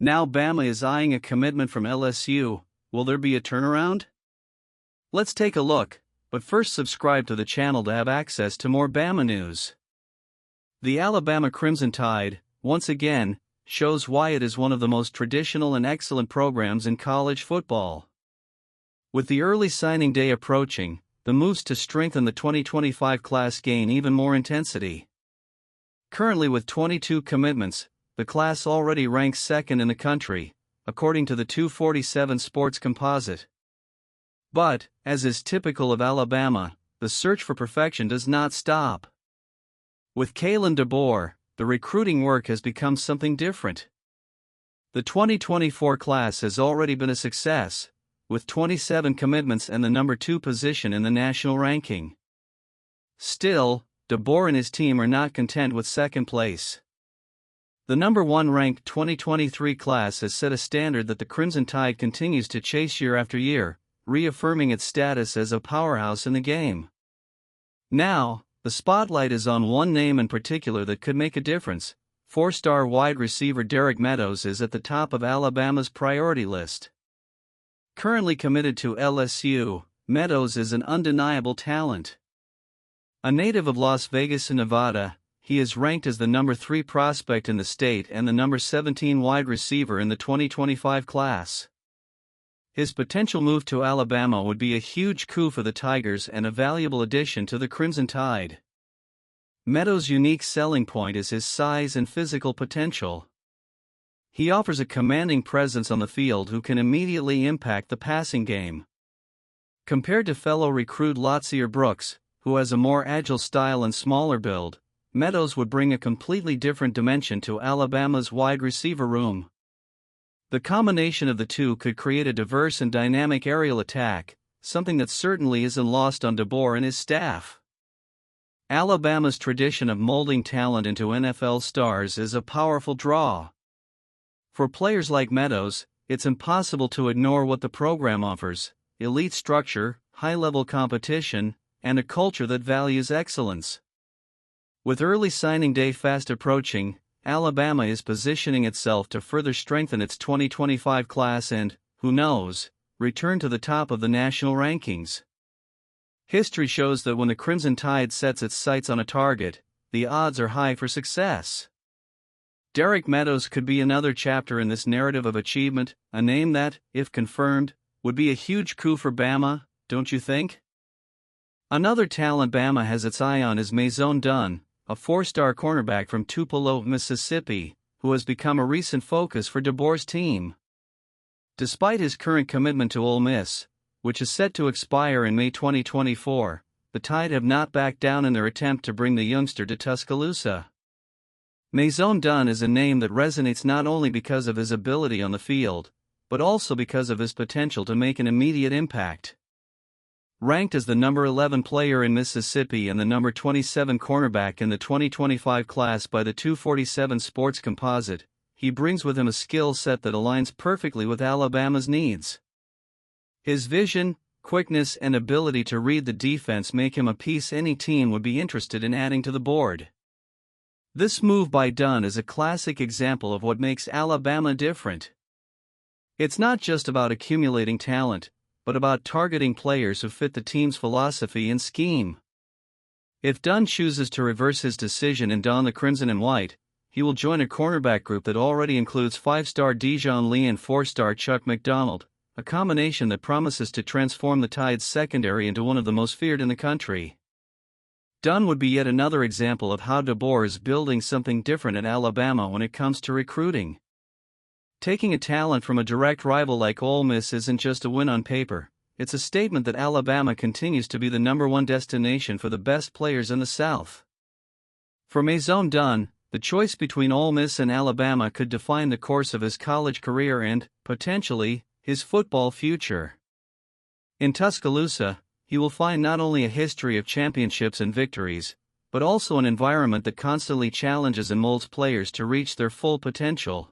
Now Bama is eyeing a commitment from LSU. Will there be a turnaround? Let's take a look, but first subscribe to the channel to have access to more Bama news. The Alabama Crimson Tide, once again, shows why it is one of the most traditional and excellent programs in college football. With the early signing day approaching, the moves to strengthen the 2025 class gain even more intensity. Currently with 22 commitments, the class already ranks second in the country, according to the 247 Sports Composite. But, as is typical of Alabama, the search for perfection does not stop. With Kalen DeBoer, the recruiting work has become something different. The 2024 class has already been a success, with 27 commitments and the number 2 position in the national ranking. Still, DeBoer and his team are not content with second place. The number 1 ranked 2023 class has set a standard that the Crimson Tide continues to chase year after year, reaffirming its status as a powerhouse in the game. Now, the spotlight is on one name in particular that could make a difference. 4-star wide receiver Meadows is at the top of Alabama's priority list. Currently committed to LSU, Meadows is an undeniable talent. A native of Las Vegas, Nevada, he is ranked as the number 3 prospect in the state and the number 17 wide receiver in the 2025 class. His potential move to Alabama would be a huge coup for the Tigers and a valuable addition to the Crimson Tide. Meadows' unique selling point is his size and physical potential. He offers a commanding presence on the field who can immediately impact the passing game. Compared to fellow recruit Lotzier Brooks, who has a more agile style and smaller build, Meadows would bring a completely different dimension to Alabama's wide receiver room. The combination of the two could create a diverse and dynamic aerial attack, something that certainly isn't lost on DeBoer and his staff. Alabama's tradition of molding talent into NFL stars is a powerful draw. For players like Meadows, it's impossible to ignore what the program offers: elite structure, high-level competition, and a culture that values excellence. With early signing day fast approaching, Alabama is positioning itself to further strengthen its 2025 class and, who knows, return to the top of the national rankings. History shows that when the Crimson Tide sets its sights on a target, the odds are high for success. Meadows could be another chapter in this narrative of achievement, a name that, if confirmed, would be a huge coup for Bama, don't you think? Another talent Bama has its eye on is Meadows, a 4-star cornerback from Tupelo, Mississippi, who has become a recent focus for DeBoer's team. Despite his current commitment to Ole Miss, which is set to expire in May 2024, the Tide have not backed down in their attempt to bring the youngster to Tuscaloosa. Meadows is a name that resonates not only because of his ability on the field, but also because of his potential to make an immediate impact. Ranked as the number 11 player in Mississippi and the number 27 cornerback in the 2025 class by the 247 Sports Composite, he brings with him a skill set that aligns perfectly with Alabama's needs. His vision, quickness, and ability to read the defense make him a piece any team would be interested in adding to the board. This move by Dunn is a classic example of what makes Alabama different. It's not just about accumulating talent, but about targeting players who fit the team's philosophy and scheme. If Dunn chooses to reverse his decision and don the crimson and white, he will join a cornerback group that already includes 5-star Dijon Lee and 4-star Chuck McDonald, a combination that promises to transform the Tide's secondary into one of the most feared in the country. Dunn would be yet another example of how DeBoer is building something different at Alabama when it comes to recruiting. Taking a talent from a direct rival like Ole Miss isn't just a win on paper, it's a statement that Alabama continues to be the number 1 destination for the best players in the South. For Meadows, the choice between Ole Miss and Alabama could define the course of his college career and, potentially, his football future. In Tuscaloosa, he will find not only a history of championships and victories, but also an environment that constantly challenges and molds players to reach their full potential.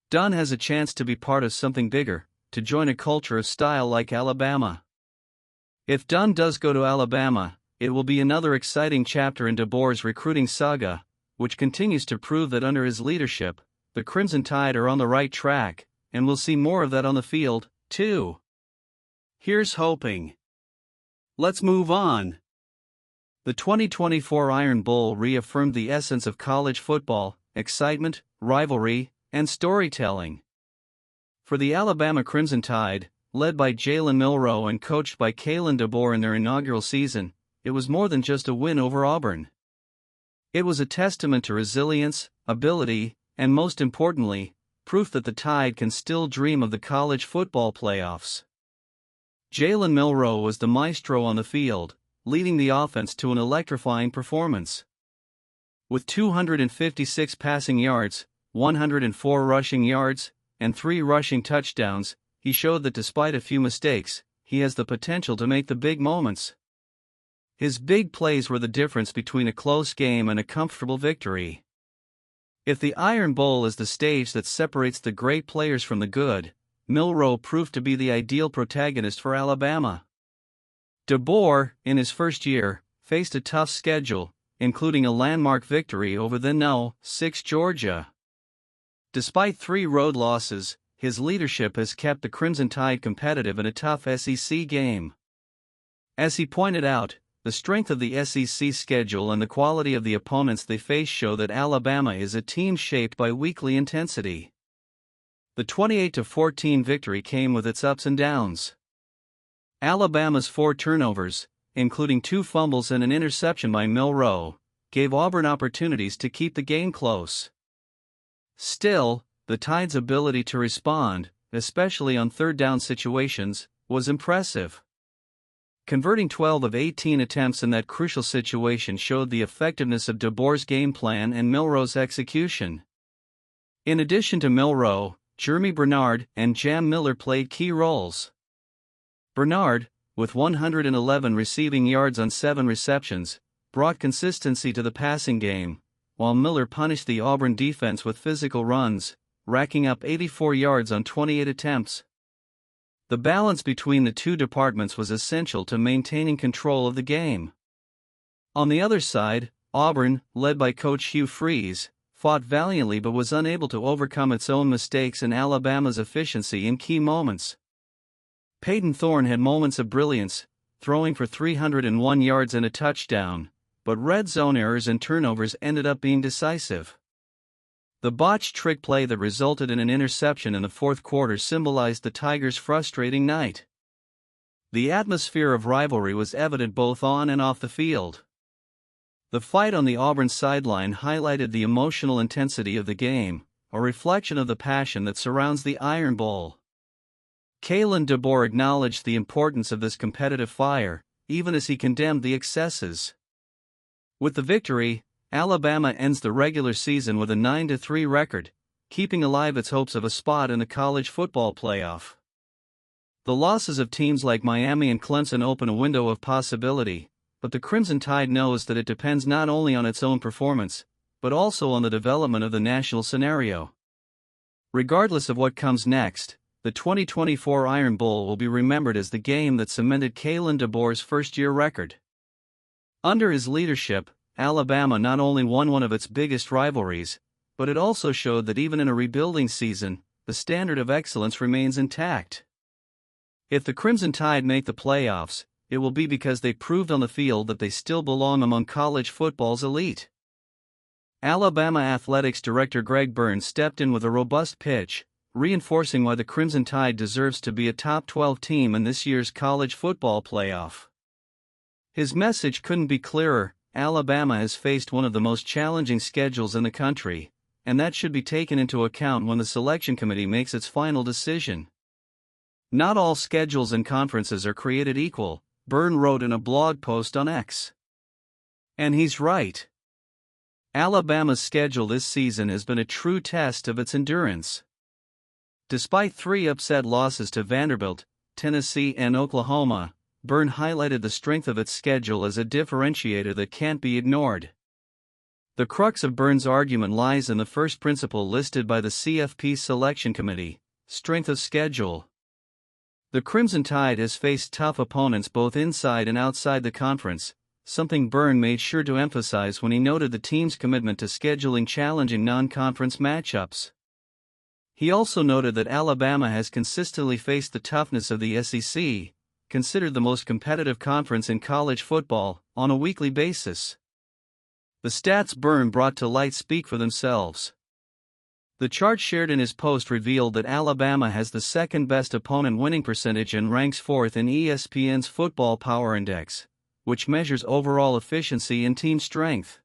Dunn has a chance to be part of something bigger, to join a culture of style like Alabama. If Dunn does go to Alabama, it will be another exciting chapter in DeBoer's recruiting saga, which continues to prove that under his leadership, the Crimson Tide are on the right track, and we'll see more of that on the field, too. Here's hoping. Let's move on. The 2024 Iron Bowl reaffirmed the essence of college football: excitement, rivalry, and storytelling. For the Alabama Crimson Tide, led by Jalen Milroe and coached by Kalen DeBoer in their inaugural season, it was more than just a win over Auburn. It was a testament to resilience, ability, and most importantly, proof that the Tide can still dream of the college football playoffs. Jalen Milroe was the maestro on the field, leading the offense to an electrifying performance. With 256 passing yards, 104 rushing yards, and 3 rushing touchdowns, he showed that despite a few mistakes, he has the potential to make the big moments. His big plays were the difference between a close game and a comfortable victory. If the Iron Bowl is the stage that separates the great players from the good, Milroe proved to be the ideal protagonist for Alabama. DeBoer, in his first year, faced a tough schedule, including a landmark victory over the No. 6 Georgia. Despite 3 road losses, his leadership has kept the Crimson Tide competitive in a tough SEC game. As he pointed out, the strength of the SEC schedule and the quality of the opponents they face show that Alabama is a team shaped by weekly intensity. The 28-14 victory came with its ups and downs. Alabama's 4 turnovers, including 2 fumbles and an interception by Milroe, gave Auburn opportunities to keep the game close. Still, the Tide's ability to respond, especially on third-down situations, was impressive. Converting 12 of 18 attempts in that crucial situation showed the effectiveness of DeBoer's game plan and Milroe's execution. In addition to Milroe, Jeremy Bernard and Jam Miller played key roles. Bernard, with 111 receiving yards on 7 receptions, brought consistency to the passing game, while Miller punished the Auburn defense with physical runs, racking up 84 yards on 28 attempts. The balance between the 2 departments was essential to maintaining control of the game. On the other side, Auburn, led by coach Hugh Freeze, fought valiantly but was unable to overcome its own mistakes and Alabama's efficiency in key moments. Peyton Thorne had moments of brilliance, throwing for 301 yards and a touchdown, but red zone errors and turnovers ended up being decisive. The botched trick play that resulted in an interception in the fourth quarter symbolized the Tigers' frustrating night. The atmosphere of rivalry was evident both on and off the field. The fight on the Auburn sideline highlighted the emotional intensity of the game, a reflection of the passion that surrounds the Iron Bowl. Kalen DeBoer acknowledged the importance of this competitive fire, even as he condemned the excesses. With the victory, Alabama ends the regular season with a 9-3 record, keeping alive its hopes of a spot in the college football playoff. The losses of teams like Miami and Clemson open a window of possibility, but the Crimson Tide knows that it depends not only on its own performance, but also on the development of the national scenario. Regardless of what comes next, the 2024 Iron Bowl will be remembered as the game that cemented Kalen DeBoer's first-year record. Under his leadership, Alabama not only won one of its biggest rivalries, but it also showed that even in a rebuilding season, the standard of excellence remains intact. If the Crimson Tide make the playoffs, it will be because they proved on the field that they still belong among college football's elite. Alabama Athletics Director Greg Burns stepped in with a robust pitch, reinforcing why the Crimson Tide deserves to be a top 12 team in this year's college football playoff. His message couldn't be clearer: Alabama has faced one of the most challenging schedules in the country, and that should be taken into account when the selection committee makes its final decision. Not all schedules and conferences are created equal, Byrne wrote in a blog post on X. And he's right. Alabama's schedule this season has been a true test of its endurance. Despite 3 upset losses to Vanderbilt, Tennessee, and Oklahoma, Byrne highlighted the strength of its schedule as a differentiator that can't be ignored. The crux of Byrne's argument lies in the first principle listed by the CFP selection committee: strength of schedule. The Crimson Tide has faced tough opponents both inside and outside the conference, something Byrne made sure to emphasize when he noted the team's commitment to scheduling challenging non-conference matchups. He also noted that Alabama has consistently faced the toughness of the SEC, considered the most competitive conference in college football, on a weekly basis. The stats Byrne brought to light speak for themselves. The chart shared in his post revealed that Alabama has the second best opponent winning percentage and ranks fourth in ESPN's Football Power Index, which measures overall efficiency and team strength.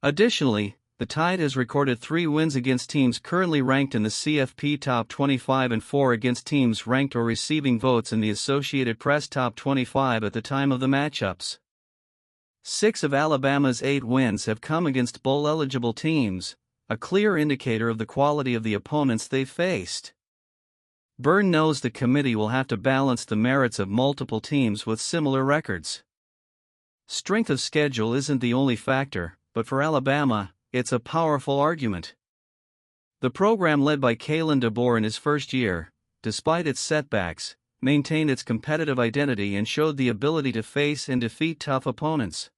Additionally, the Tide has recorded 3 wins against teams currently ranked in the CFP Top 25 and 4 against teams ranked or receiving votes in the Associated Press Top 25 at the time of the matchups. 6 of Alabama's 8 wins have come against bowl-eligible teams, a clear indicator of the quality of the opponents they've faced. Byrne knows the committee will have to balance the merits of multiple teams with similar records. Strength of schedule isn't the only factor, but for Alabama, it's a powerful argument. The program led by Kalen DeBoer in his first year, despite its setbacks, maintained its competitive identity and showed the ability to face and defeat tough opponents.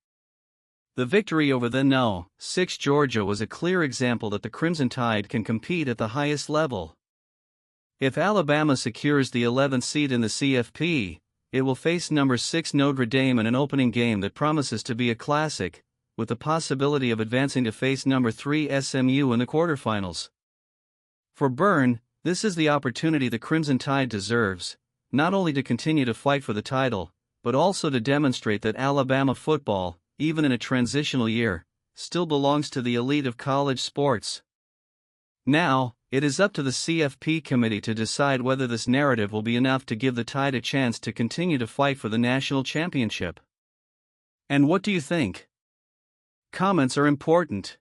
The victory over the No. 6 Georgia was a clear example that the Crimson Tide can compete at the highest level. If Alabama secures the 11th seed in the CFP, it will face number 6 Notre Dame in an opening game that promises to be a classic, with the possibility of advancing to face number 3 SMU in the quarterfinals. For Byrne, this is the opportunity the Crimson Tide deserves, not only to continue to fight for the title, but also to demonstrate that Alabama football, even in a transitional year, still belongs to the elite of college sports. Now, it is up to the CFP committee to decide whether this narrative will be enough to give the Tide a chance to continue to fight for the national championship. And what do you think? Comments are important.